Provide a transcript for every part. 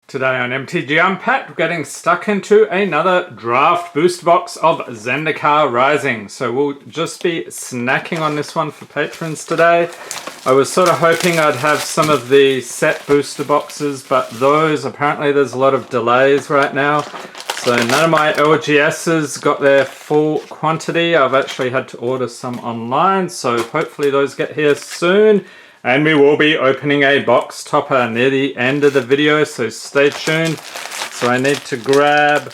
Today on MTG Unpacked, we're getting stuck into another draft booster box of Zendikar Rising. So we'll just be snacking on this one for patrons today. I was sort of hoping I'd have some of the set booster boxes, but those, apparently there's a lot of delays right now. So none of my LGSs got their full quantity. I've actually had to order some online, so hopefully those get here soon. And we will be opening a box topper near the end of the video, so stay tuned. So I need to grab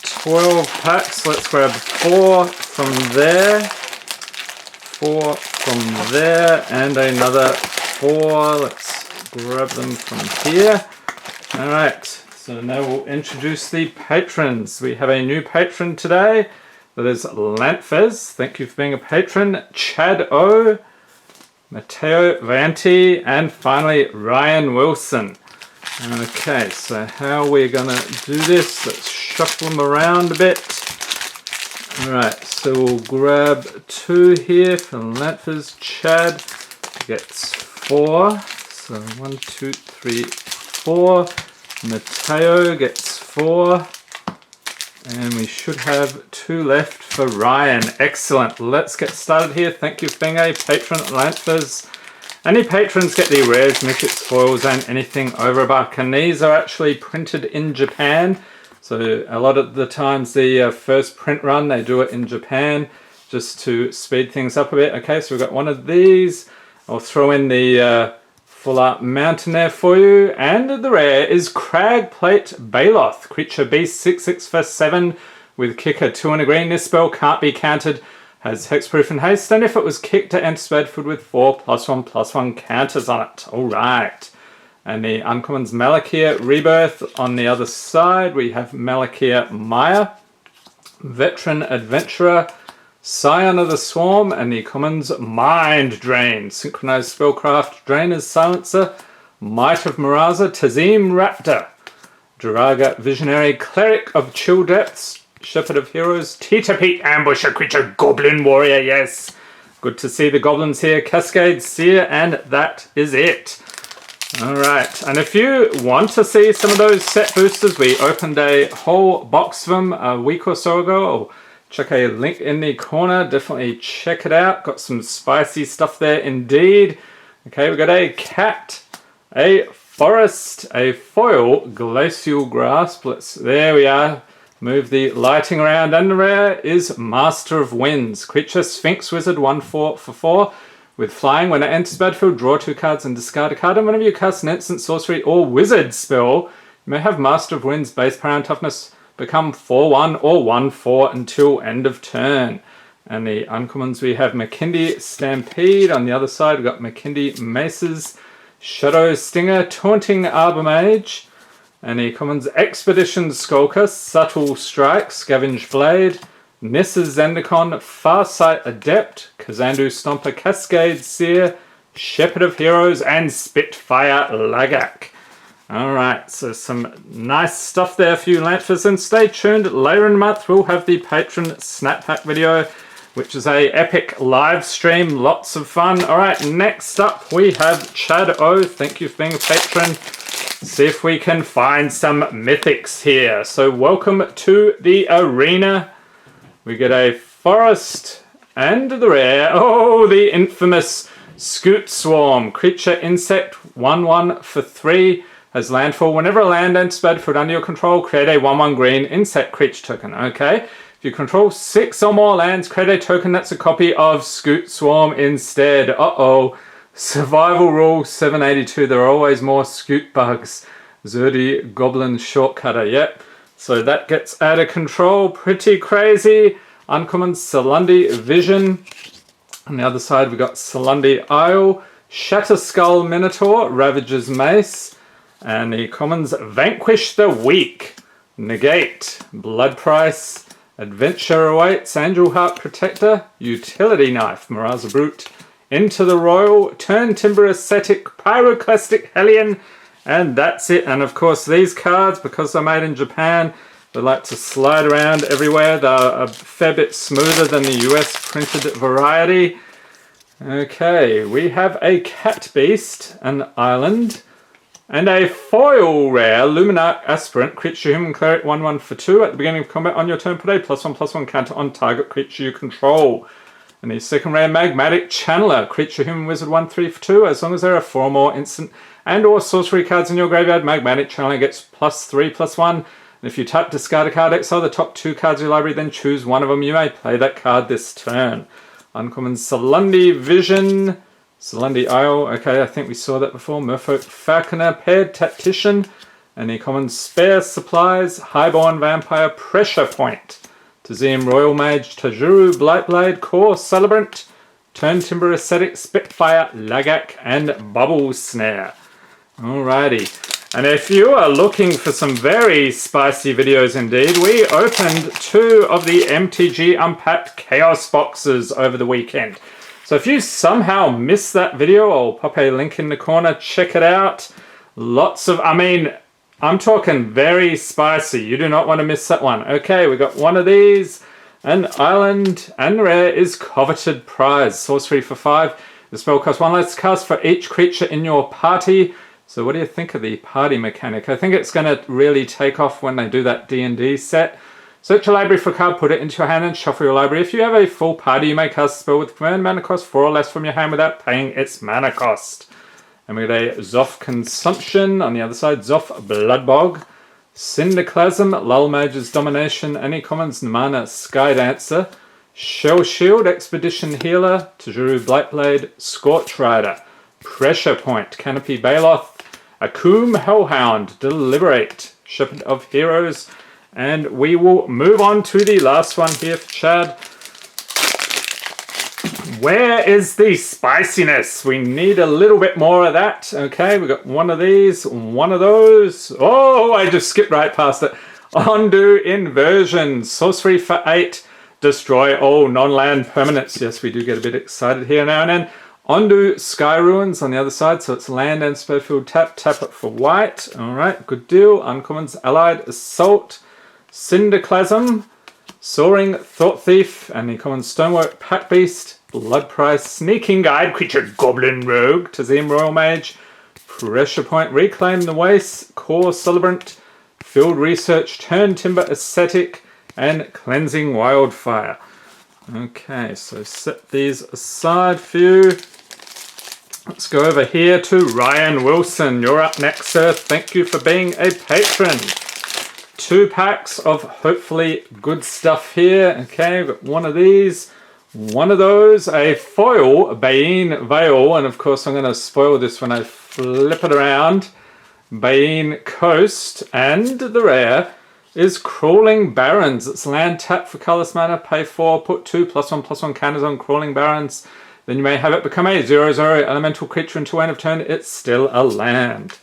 12 packs. Let's grab 4 from there, 4 from there, and another 4. Let's grab them from here. Alright, so now we'll introduce the patrons. We have a new patron today. That is Lantfez. Thank you for being a patron. Chad O, Matteo Vanti, and finally Ryan Wilson. Okay, so how are we gonna do this? Let's shuffle them around a bit. Alright, so we'll grab 2 here for Lantfez. Chad gets 4. So 1, 2, 3, 4. Matteo gets 4. And we should have 2 left for Ryan. Excellent. Let's get started here. Thank you for being a patron at Lantfez. Any patrons get the rares, mythics, foils, and anything over $1. And these are actually printed in Japan. So a lot of the times the first print run, they do it in Japan just to speed things up a bit. Okay, so we've got one of these. I'll throw in the full art mountain there for you, and the rare is Cragplate Baloth, creature beast 6/6 for 7 with kicker 2 and a green. This spell can't be countered, has hexproof and haste, and if it was kicked to enter Bedford with 4+1/+1 counters on it. Alright, and the uncommons Malakir Rebirth. On the other side we have Malakir Maya, Veteran Adventurer, Scion of the Swarm, and the commons Mind Drain, Synchronized Spellcraft, Drainer's Silencer, Might of Miraza, Tazim Raptor, Duraga Visionary, Cleric of Chill Depths, Shepherd of Heroes, Tita-Pete Ambusher, Creature Goblin Warrior, yes, good to see the goblins here, Cascade Seer, and that is it. Alright, and if you want to see some of those set boosters, we opened a whole box of them a week or so ago. Check a link in the corner, definitely check it out. Got some spicy stuff there indeed. Okay, we got a cat, a forest, a foil, glacial grasp. There we are. Move the lighting around, and the rare is Master of Winds. Creature Sphinx Wizard 1/4 for 4 with flying. When it enters battlefield, draw 2 cards and discard a card. And whenever you cast an instant, sorcery, or wizard spell, you may have Master of Winds base power and toughness become 4/1 or 1/4 until end of turn. And the uncommons, we have McKindy Stampede. On the other side, we've got McKindy Maces, Shadow Stinger, Taunting Arbormage. And the commons, Expedition Skulker, Subtle Strike, Scavenge Blade, Niss's Zendikon, Farsight Adept, Kazandu Stomper, Cascade Seer, Shepherd of Heroes, and Spitfire Lagak. Alright, so some nice stuff there for you, Lantfez, and stay tuned. Later in the month we'll have the patron snap pack video, which is a epic live stream, lots of fun. Alright, next up we have Chad O. Thank you for being a patron. See if we can find some mythics here. So welcome to the arena. We get a forest and the rare, oh, the infamous Scoot Swarm. Creature insect 1/1 for 3. Has landfall. Whenever a land enters battlefield under your control, create a 1/1 green insect creature token. Okay. If you control 6 or more lands, create a token that's a copy of Scoot Swarm instead. Uh-oh. Survival rule 782. There are always more Scoot bugs. Zerdy Goblin Shortcutter. Yep. So that gets out of control. Pretty crazy. Uncommon Salundi Vision. On the other side, we've got Salundi Isle, Shatterskull Minotaur, Ravager's Mace. And the commons, Vanquish the Weak, Negate, Blood Price, Adventure Awaits, Angel Heart Protector, Utility Knife, Miraza Brute, Into the Royal, Turn Timber Ascetic, Pyroclastic Hellion, and that's it. And of course these cards, because they're made in Japan, they like to slide around everywhere. They're a fair bit smoother than the US printed variety. Okay, we have a Cat Beast, an Island, And a foil rare Luminarch Aspirant, creature human cleric 1/1 for 2. At the beginning of combat on your turn, put a +1/+1 counter on target creature you control. And the second rare Magmatic Channeler, creature human wizard 1/3 for 2. As long as there are 4 or more instant and or sorcery cards in your graveyard, Magmatic Channeler gets +3/+1. And if you tap, discard a card, exile the top 2 cards of your library, then choose one of them. You may play that card this turn. Uncommon Salundi Vision. Salundi Isle, okay, I think we saw that before. Merfolk Falconer, Paired Tactician, and the common Spare Supplies, Highborn Vampire, Pressure Point, Tazeem Royal Mage, Tajuru, Blightblade, Core Celebrant, Turn Timber Ascetic, Spitfire, Lagak, and Bubble Snare. Alrighty, and if you are looking for some very spicy videos indeed, we opened 2 of the MTG Unpacked Chaos boxes over the weekend. So if you somehow missed that video, I'll pop a link in the corner, check it out. Lots of, I'm talking very spicy. You do not want to miss that one. Okay, we got one of these. An island, and the rare is Coveted Prize. Sorcery for 5. The spell costs 1 less cast for each creature in your party. So what do you think of the party mechanic? I think it's going to really take off when they do that D&D set. Search your library for a card, put it into your hand, and shuffle your library. If you have a full party, you may cast a spell with command mana cost 4 or less from your hand without paying its mana cost. And we got a Zoff Consumption. On the other side, Zoff Bloodbog. Cinderclasm, Lull Mage's Domination, any commons, Mana Skydancer. Shell Shield, Expedition Healer, Tajuru Blightblade, Scorch Rider. Pressure Point, Canopy Baloth, Akoum Hellhound, Deliberate, Shepherd of Heroes. And we will move on to the last one here for Chad. Where is the spiciness? We need a little bit more of that. Okay, we got one of these, one of those. Oh, I just skipped right past it. Undo Inversion, sorcery for 8. Destroy all non-land permanents. Yes, we do get a bit excited here now and then. Undo Sky Ruins on the other side, so it's land and spellfield tap. Tap it for white. All right, good deal. Uncommons Allied Assault. Cinderclasm, Soaring Thought Thief, and the common Stonework Pack Beast, Blood Price, Sneaking Guide, Creature Goblin Rogue, Tazeem Royal Mage, Pressure Point, Reclaim the Waste, Core Celebrant, Field Research, Turn Timber Ascetic, and Cleansing Wildfire. Okay, so set these aside for you. Let's go over here to Ryan Wilson. You're up next, sir. Thank you for being a patron. 2 packs of hopefully good stuff here. Okay, we've got one of these, one of those, a foil Bane Veil, and of course I'm going to spoil this when I flip it around. Bane Coast, and the rare is Crawling Barrens. It's land, tap for colorless mana, pay 4, put 2 +1/+1 counters on Crawling Barrens. Then you may have it become a 0/0 elemental creature until end of turn. It's still a land.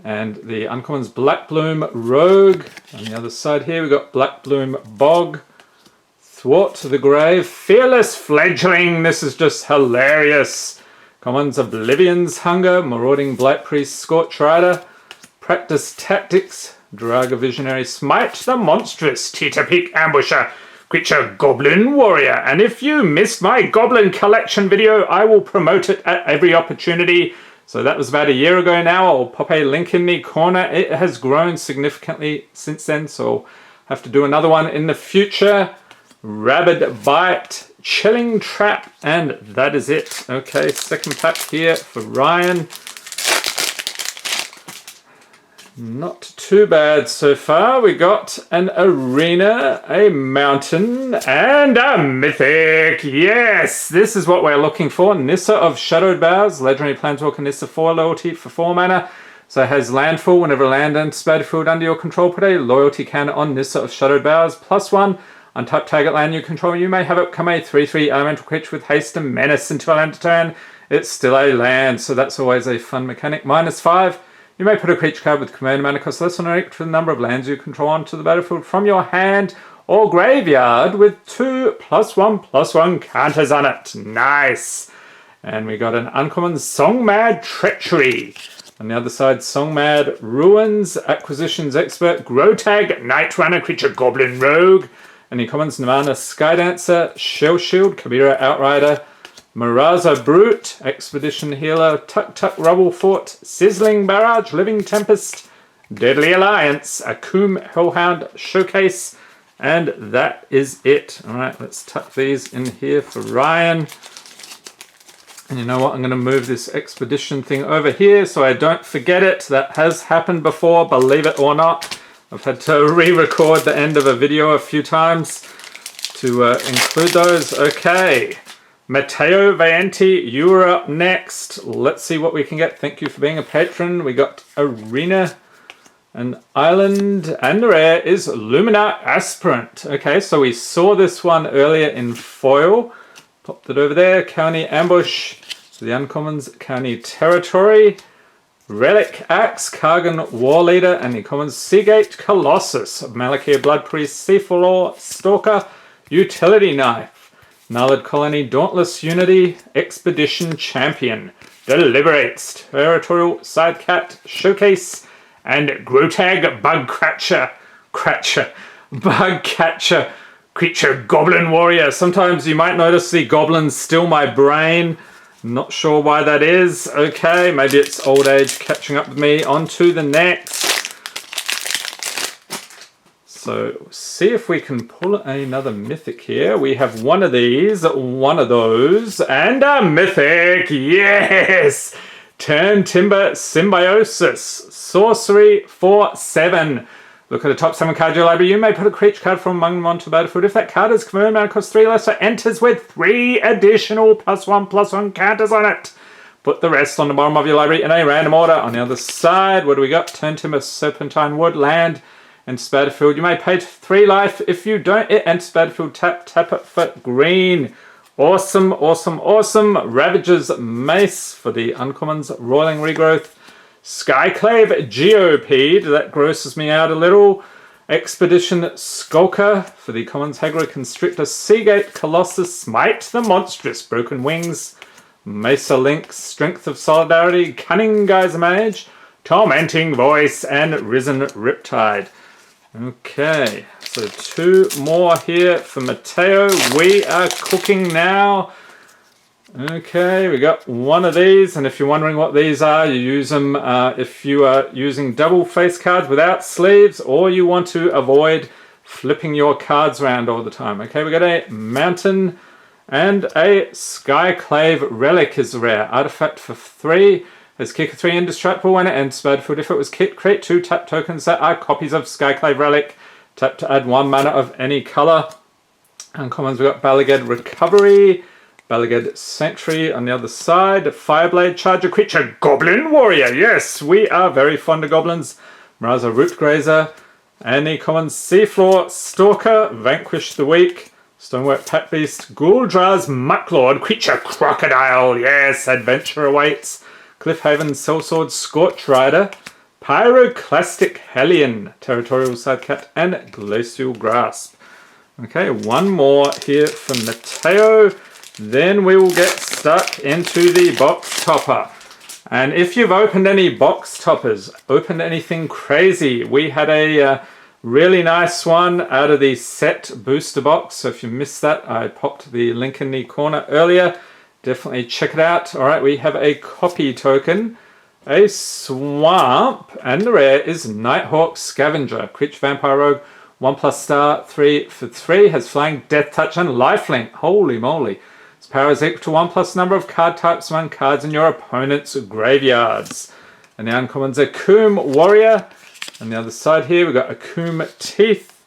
And the uncommons Black Bloom Rogue. On the other side here we got Black Bloom Bog. Thwart the Grave. Fearless Fledgling. This is just hilarious. Commons Oblivion's Hunger. Marauding Blight Priest Scorch Rider. Practice Tactics. Draga Visionary Smite. The Monstrous Teeter Peak Ambusher. Creature Goblin Warrior. And if you missed my Goblin Collection video, I will promote it at every opportunity. So that was about a year ago now. I'll pop a link in the corner. It has grown significantly since then, so I'll have to do another one in the future. Rabid Bite, Chilling Trap, and that is it. Okay, second pack here for Ryan. Not too bad so far. We got an arena, a mountain, and a mythic. Yes, this is what we're looking for. Nissa of Shadowed Boughs, legendary planeswalker Nissa 4 loyalty for 4 mana. So it has landfall. Whenever land enters battlefield under your control, put a loyalty counter on Nissa of Shadowed Boughs. +1. Untap target land you control. You may have it become a 3/3 elemental creature with haste and menace until end of turn. It's still a land, so that's always a fun mechanic. -5. You may put a creature card with command mana cost less than or equal to the number of lands you control onto the battlefield from your hand or graveyard with 2 +1/+1 counters on it. Nice. And we got an uncommon Songmad Treachery. On the other side, Songmad Ruins, Acquisitions Expert, Grotag, Night Runner, Creature Goblin Rogue. And the commons, Namana Skydancer, Shell Shield, Kabira Outrider, Maraza Brute, Expedition Healer, Tuk Tuk Rubble Fort, Sizzling Barrage, Living Tempest, Deadly Alliance, Akoum Hellhound Showcase, and that is it. Alright, let's tuck these in here for Ryan. And you know what, I'm going to move this expedition thing over here so I don't forget it. That has happened before, believe it or not. I've had to re-record the end of a video a few times to include those. Okay, Matteo Vaenti, you are up next. Let's see what we can get. Thank you for being a patron. We got Arena and Island, and the rare is Lumina Aspirant. Okay, so we saw this one earlier in foil. Popped it over there. County Ambush, so the uncommons, County Territory, Relic Axe, Kargan War Leader, and the commons, Seagate Colossus, Malakir Blood Priest, Seaflaw Stalker, Utility Knife, Nallard Colony, Dauntless Unity, Expedition Champion, Deliberates, Territorial Sidecat Showcase, and Grotag Bug Catcher Creature Goblin Warrior. Sometimes you might notice the goblins steal my brain. Not sure why that is. Okay, maybe it's old age catching up with me. On to the next. So, see if we can pull another mythic here. We have one of these, one of those, and a mythic. Yes! Turn Timber Symbiosis. Sorcery for 7. Look at the top 7 cards of your library. You may put a creature card from among them onto the battlefield. If that card is converted and costs 3 less, or enters with 3 additional +1/+1 counters on it. Put the rest on the bottom of your library in a random order. On the other side, what do we got? Turn Timber, Serpentine Wood, Land, and battlefield. You may pay 3 life. If you don't, it enters battlefield. Tap it for green. Awesome, awesome, awesome. Ravager's Mace for the uncommons. Roiling Regrowth. Skyclave Geopede, that grosses me out a little. Expedition Skulker for the commons. Hagra Constrictor, Seagate Colossus, Smite the Monstrous, Broken Wings, Mesa Link, Strength of Solidarity, Cunning Geyser Mage, Tormenting Voice, and Risen Riptide. Okay, so 2 more here for Matteo. We are cooking now. Okay, we got one of these, and if you're wondering what these are, you use them if you are using double face cards without sleeves, or you want to avoid flipping your cards around all the time. Okay, we got a Mountain and a Skyclave Relic is rare. Artifact for 3. Has kick 3 indestructible when it ends battlefield. If it was kit, create 2 tap tokens that are copies of Skyclave Relic. Tap to add 1 mana of any colour. Uncommons, we got Balagad Recovery, Balagad Sentry on the other side, Fireblade Charger Creature, Goblin Warrior. Yes, we are very fond of goblins. Maraza Rootgrazer, any common Seaflaw Stalker, Vanquish the Weak, Stonework Pack Beast, Guldra's MacLeod Creature Crocodile. Yes, adventure awaits. Cliffhaven Sellsword Scorch Rider, Pyroclastic Hellion, Territorial Sidecat, and Glacial Grasp. Okay, one more here for Matteo. Then we will get stuck into the box topper. And if you've opened any box toppers, opened anything crazy, we had a really nice one out of the set booster box. So if you missed that, I popped the link in the corner earlier. Definitely check it out. All right, we have a copy token, a Swamp, and the rare is Nighthawk Scavenger. Creature Vampire Rogue, 1+*, 3 for 3, has Flying, Death Touch, and Lifelink. Holy moly. Its power is equal to 1+ number of card types among cards in your opponent's graveyards. And the uncommons are Akoum Warrior. On the other side here, we've got Akoum Teeth,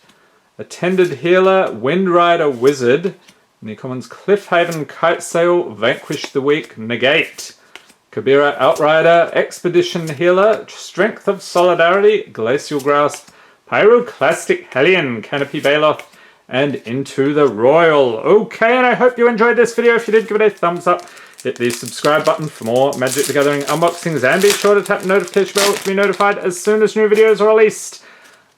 Attended Healer, Windrider Wizard, and the commons Cliffhaven Kitesail, Vanquish the Weak, Negate, Kabira Outrider, Expedition Healer, Strength of Solidarity, Glacial Grasp, Pyroclastic Hellion, Canopy Baloth, and Into the Royal. Okay, and I hope you enjoyed this video. If you did, give it a thumbs up. Hit the subscribe button for more Magic the Gathering unboxings, and be sure to tap the notification bell to be notified as soon as new videos are released.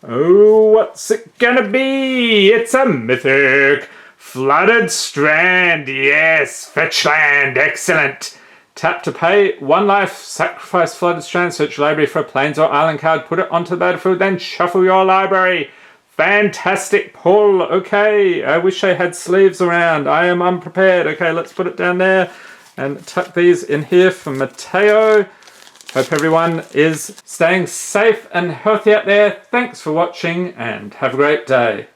Oh, what's it gonna be? It's a mythic! Flooded Strand, yes! Fetch land, excellent! Tap to pay, 1 life, sacrifice Flooded Strand, search your library for a Plains or Island card, put it onto the battlefield, then shuffle your library. Fantastic pull. Okay, I wish I had sleeves around. I am unprepared. Okay, let's put it down there and tuck these in here for Mateo. Hope everyone is staying safe and healthy out there. Thanks for watching and have a great day.